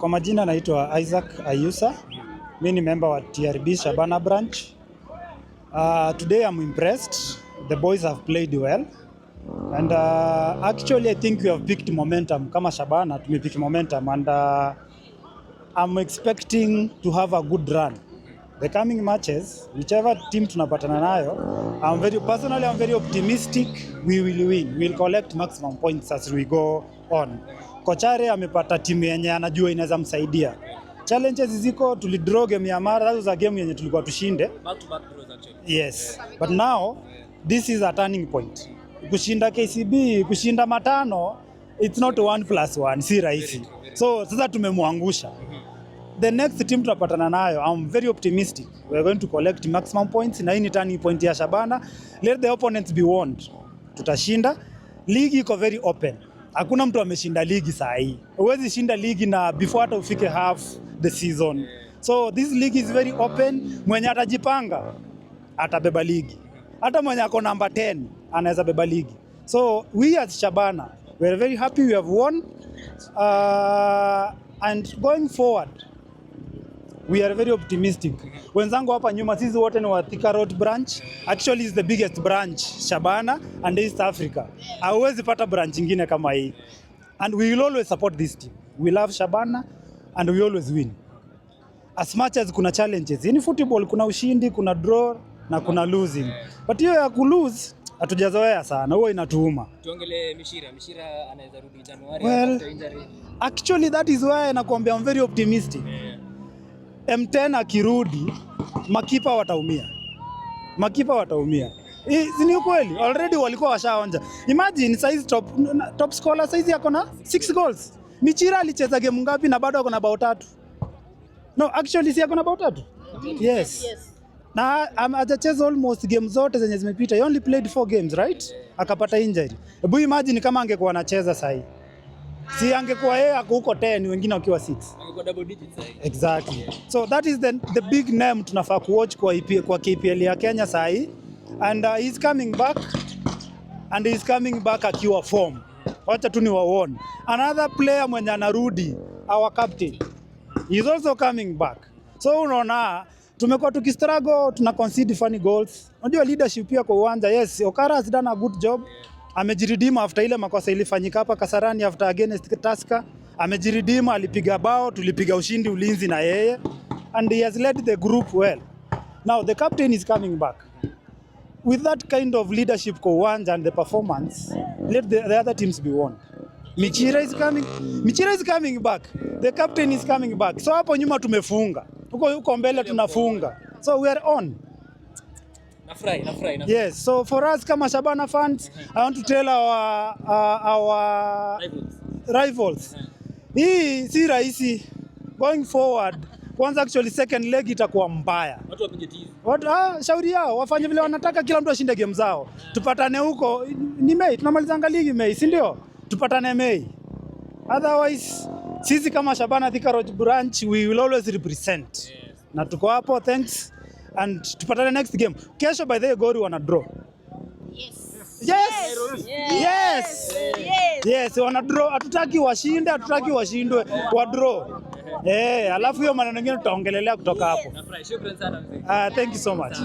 Kwa majina naitwa Isaac Ayusa. Mimi ni member wa TRB Shabana branch. Today I'm impressed. The boys have played well. And actually I think we have picked momentum. Kama Shabana tumepick momentum and I'm expecting to have a good run. The coming matches, whichever team tunapatana nayo, I'm very optimistic we will win. We will collect maximum points as we go on. Kochare amepata timu yenye anajua inaweza msaidia. Challenges ziko, tulidraw game ya Mara, that was a game yenye tulikuwa tushinde. Back to back draws actually. Yes. But now this is a turning point. Kushinda KCB, kushinda matano, it's not 1+1, si rahisi. So sasa tumemwangusha. The next team tunapatana nayo, I'm very optimistic. We're going to collect maximum points. Na hii ni turning point ya Shabana. Let the opponents be warned. Tutashinda. Ligi iko very open. Hakuna mtu ameshinda ligi saa hii. Huwezi shinda ligi na before hata ufike half the season. So this league is very open. Mwenye atajipanga atabeba ligi. Hata mwenye ako number 10 anaweza beba ligi. So we as Shabana, we're very happy we have won. And going forward, we are very optimistic. Wenzangu hapa nyuma sisi wote ni wa Thika Road branch. Actually is the biggest branch Shabana and East Africa. Hauwezi pata branch nyingine kama hii. And we will always support this team. We love Shabana and we always win. As much as kuna challenges. In football kuna ushindi, kuna draw na kuna losing. But hiyo ya kulose hatujazoea sana. Huwa inatuuma. Tuongelee Mishira anaweza rudi Januari after injury. Actually that is why nakwambia I'm very optimistic. M10 akirudi makipa wataumia. Ni kweli already walikuwa washaonja. Imagine size top scorer size yako na 6 goals. Michira alicheza game ngapi na bado ako na bao 3? No, actually si ako na bao 3. Yes. Na hajacheza almost game zote zenye zimepita. He only played 4 games, right? Akapata injury. Hebu imagine kama angekuwa anacheza sasa hivi. Si angekuwa yeye ako huko 10 wengine wakiwa 6. Angekuwa double digits sasa. Exactly. So that is the big name tunafaa kuwatch kwa KPL ya Kenya sasa hii. And he's coming back akiwa form. Wacha tu ni waone. Another player mwenye anarudi, our captain. He's also coming back. So unaona tumekuwa tukistruggle, tuna concede funny goals. Unajua leadership pia kwa uwanja. Yes, Okara has done a good job. Amejiridima after ile makosa ilifanyika hapa Kasarani after against Tusker. Amejiridima, alipiga bao, tulipiga ushindi Ulinzi na yeye. And he has led the group well. Now the captain is coming back. With that kind of leadership kwa uwanja and the performance, let the other teams be warned. Michira is coming back. The captain is coming back. So hapo nyuma tumefunga. Huko mbele tunafunga. So we are on. Nafurahi. Yes, so for us kama Shabana fans, I want to tell our rivals. Hii si rahisi. Going forward, kwanza actually second leg itakuwa mbaya. Watu wapige tizi. Shauri yao wafanye vile wanataka, kila mtu ashinde game zao. Tupatane huko ni Mei, tunamalizanga ligi Mei, si ndio? Tupatane Mei. Otherwise sisi kama Shabana Thika Road branch we will always represent. Yes. Na tuko hapo, thanks. And tupatane next game. Kesho by the way Gori wana draw. Yes, wana draw. Hatutaki washindwe, wa draw. Alafu hiyo maneno mengine tutaongelelea kutoka hapo. Nafurahi. Shukrani sana mzee. Thank you so much.